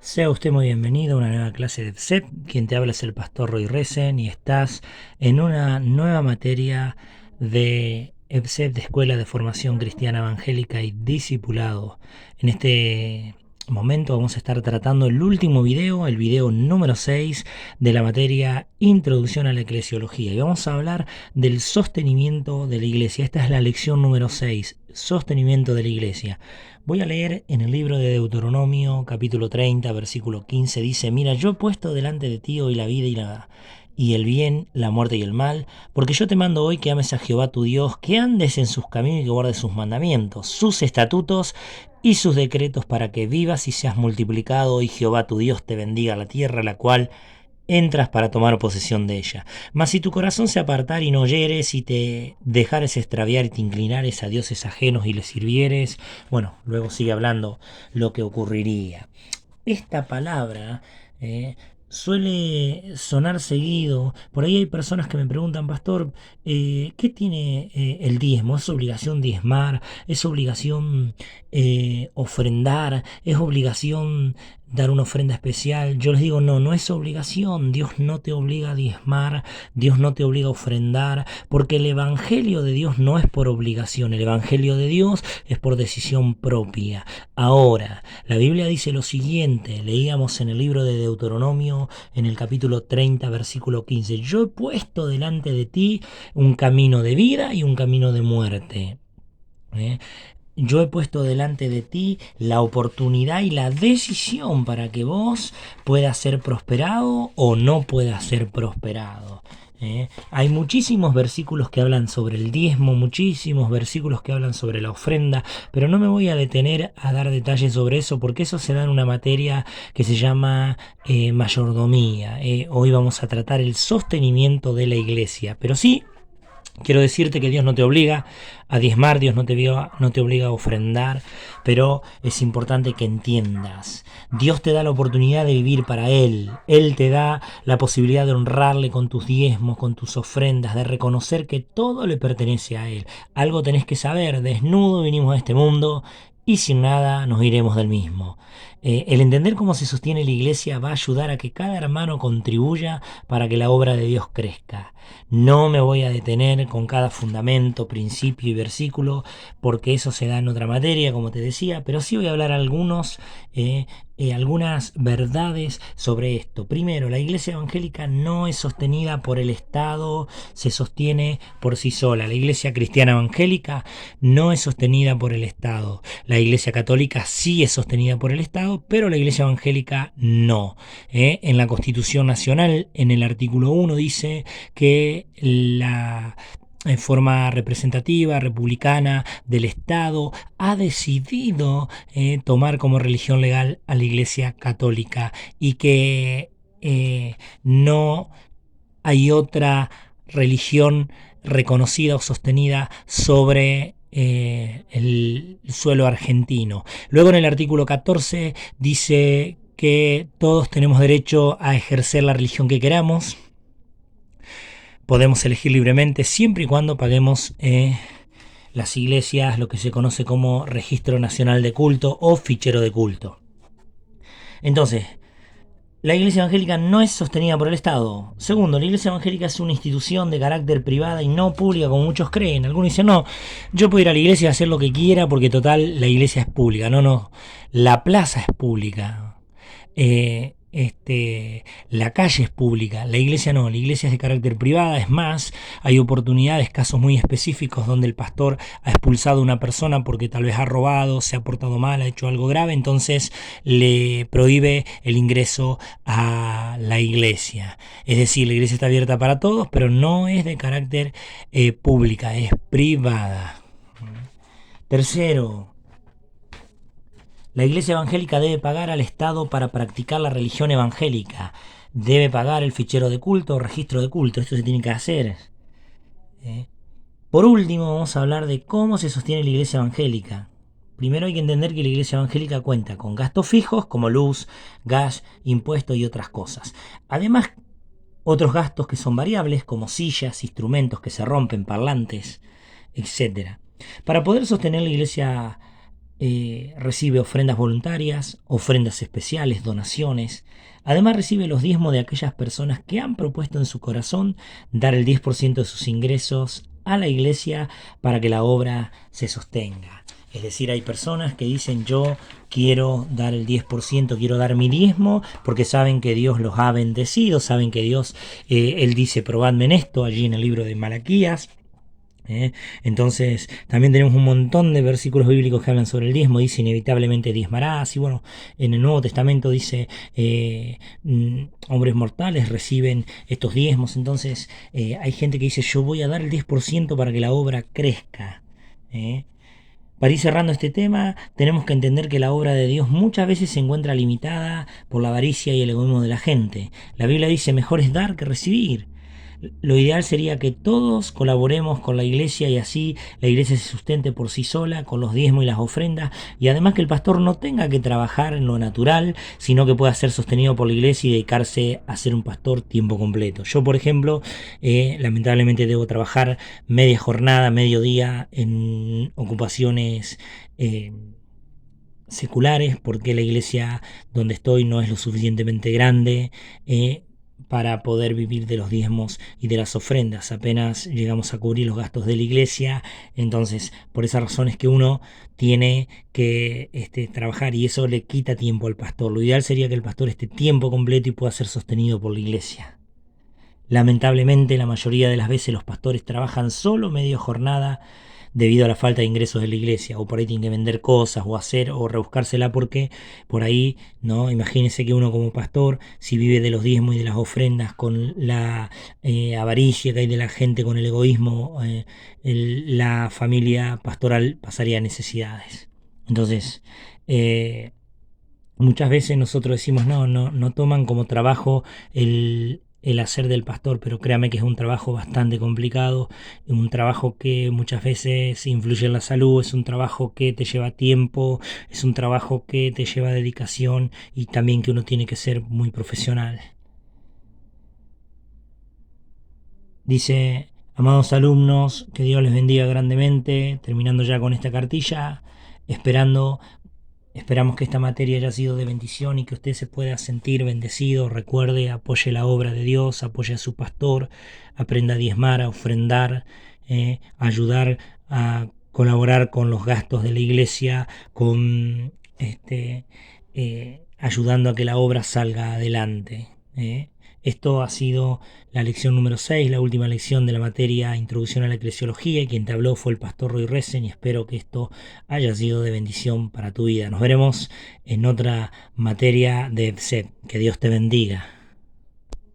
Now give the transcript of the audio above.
Sea usted muy bienvenido a una nueva clase de EBSEP. Quien te habla es el pastor Roy Resen y estás en una nueva materia de EBSEP, de Escuela de Formación Cristiana Evangélica y Discipulado. En este momento vamos a estar tratando el último video, el video número 6 de la materia Introducción a la Eclesiología. Y vamos a hablar del sostenimiento de la iglesia. Esta es la lección número 6, sostenimiento de la iglesia. Voy a leer en el libro de Deuteronomio, capítulo 30, versículo 15, dice: Mira, yo he puesto delante de ti hoy la vida y el bien, la muerte y el mal, porque yo te mando hoy que ames a Jehová tu Dios, que andes en sus caminos y que guardes sus mandamientos, sus estatutos y sus decretos, para que vivas y seas multiplicado, y Jehová tu Dios te bendiga la tierra, la cual entras para tomar posesión de ella. Mas si tu corazón se apartare y no oyeres, y te dejares extraviar y te inclinares a dioses ajenos y les sirvieres, bueno, luego sigue hablando lo que ocurriría. Esta palabra suele sonar seguido. Por ahí hay personas que me preguntan: pastor, ¿qué tiene el diezmo? ¿Es obligación diezmar? ¿Es obligación ofrendar? ¿Es obligación dar una ofrenda especial? Yo les digo: no, no es obligación. Dios no te obliga a diezmar, Dios no te obliga a ofrendar, porque el evangelio de Dios no es por obligación, el evangelio de Dios es por decisión propia. Ahora, la Biblia dice lo siguiente, leíamos en el libro de Deuteronomio, en el capítulo 30, versículo 15: yo he puesto delante de ti un camino de vida y un camino de muerte. Yo he puesto delante de ti la oportunidad y la decisión para que vos puedas ser prosperado o no puedas ser prosperado. Hay muchísimos versículos que hablan sobre el diezmo, muchísimos versículos que hablan sobre la ofrenda, pero no me voy a detener a dar detalles sobre eso, porque eso se da en una materia que se llama mayordomía. Hoy vamos a tratar el sostenimiento de la iglesia, pero sí quiero decirte que Dios no te obliga a diezmar, Dios no te obliga a ofrendar, pero es importante que entiendas. Dios te da la oportunidad de vivir para Él. Él te da la posibilidad de honrarle con tus diezmos, con tus ofrendas, de reconocer que todo le pertenece a Él. Algo tenés que saber: desnudo vinimos a este mundo y sin nada nos iremos del mismo. El entender cómo se sostiene la iglesia va a ayudar a que cada hermano contribuya para que la obra de Dios crezca. No me voy a detener con cada fundamento, principio y versículo, porque eso se da en otra materia, como te decía, pero sí voy a hablar algunas verdades sobre esto. Primero, la iglesia evangélica no es sostenida por el Estado, se sostiene por sí sola. La iglesia cristiana evangélica no es sostenida por el Estado. La iglesia católica sí es sostenida por el Estado, pero la iglesia evangélica no. En la Constitución Nacional, en el artículo 1, dice que la forma representativa, republicana del Estado ha decidido tomar como religión legal a la Iglesia Católica, y que no hay otra religión reconocida o sostenida sobre el suelo argentino. Luego, en el artículo 14 dice que todos tenemos derecho a ejercer la religión que queramos. Podemos elegir libremente siempre y cuando paguemos las iglesias lo que se conoce como Registro Nacional de Culto o Fichero de Culto. Entonces, la iglesia evangélica no es sostenida por el Estado. Segundo, la iglesia evangélica es una institución de carácter privada y no pública, como muchos creen. Algunos dicen: no, yo puedo ir a la iglesia y hacer lo que quiera porque total la iglesia es pública. No, no, la plaza es pública. La calle es pública, la iglesia no, la iglesia es de carácter privada. Es más, hay oportunidades, casos muy específicos donde el pastor ha expulsado a una persona porque tal vez ha robado, se ha portado mal, ha hecho algo grave, entonces le prohíbe el ingreso a la iglesia. Es decir, la iglesia está abierta para todos, pero no es de carácter pública, es privada. Tercero, la iglesia evangélica debe pagar al Estado para practicar la religión evangélica. Debe pagar el fichero de culto o registro de culto. Esto se tiene que hacer. Por último, vamos a hablar de cómo se sostiene la iglesia evangélica. Primero hay que entender que la iglesia evangélica cuenta con gastos fijos como luz, gas, impuestos y otras cosas. Además, otros gastos que son variables como sillas, instrumentos que se rompen, parlantes, etc. Para poder sostener la iglesia recibe ofrendas voluntarias, ofrendas especiales, donaciones. Además recibe los diezmos de aquellas personas que han propuesto en su corazón dar el 10% de sus ingresos a la iglesia para que la obra se sostenga. Es decir, hay personas que dicen yo quiero dar el 10%, quiero dar mi diezmo, porque saben que Dios los ha bendecido, saben que Dios, Él dice, probadme en esto, allí en el libro de Malaquías. Entonces también tenemos un montón de versículos bíblicos que hablan sobre el diezmo. Dice inevitablemente diezmarás, y bueno, en el Nuevo Testamento dice hombres mortales reciben estos diezmos. Entonces hay gente que dice yo voy a dar el 10% para que la obra crezca. Para ir cerrando este tema, tenemos que entender que la obra de Dios muchas veces se encuentra limitada por la avaricia y el egoísmo de la gente. La Biblia dice mejor es dar que recibir. Lo ideal sería que todos colaboremos con la iglesia y así la iglesia se sustente por sí sola con los diezmos y las ofrendas, y además que el pastor no tenga que trabajar en lo natural, sino que pueda ser sostenido por la iglesia y dedicarse a ser un pastor tiempo completo. Yo, por ejemplo, lamentablemente debo trabajar media jornada, medio día en ocupaciones seculares, porque la iglesia donde estoy no es lo suficientemente grande para poder vivir de los diezmos y de las ofrendas. Apenas llegamos a cubrir los gastos de la iglesia. Entonces por esa razón es que uno tiene que trabajar, y eso le quita tiempo al pastor. Lo ideal sería que el pastor esté tiempo completo y pueda ser sostenido por la iglesia. Lamentablemente la mayoría de las veces los pastores trabajan solo media jornada debido a la falta de ingresos de la iglesia, o por ahí tienen que vender cosas o hacer o rebuscársela, porque por ahí, ¿no? Imagínense que uno como pastor, si vive de los diezmos y de las ofrendas con la avaricia que hay de la gente, con el egoísmo, la familia pastoral pasaría necesidades. Entonces, muchas veces nosotros decimos, no toman como trabajo el hacer del pastor, pero créame que es un trabajo bastante complicado, un trabajo que muchas veces influye en la salud, es un trabajo que te lleva tiempo, es un trabajo que te lleva dedicación, y también que uno tiene que ser muy profesional. Dice, amados alumnos, que Dios les bendiga grandemente, terminando ya con esta cartilla, esperamos que esta materia haya sido de bendición y que usted se pueda sentir bendecido. Recuerde, apoye la obra de Dios, apoye a su pastor, aprenda a diezmar, a ofrendar, a ayudar, a colaborar con los gastos de la iglesia, con ayudando a que la obra salga adelante. Esto ha sido la lección número 6, la última lección de la materia Introducción a la Eclesiología, y quien te habló fue el pastor Roy Resen, y espero que esto haya sido de bendición para tu vida. Nos veremos en otra materia de EBSET. Que Dios te bendiga.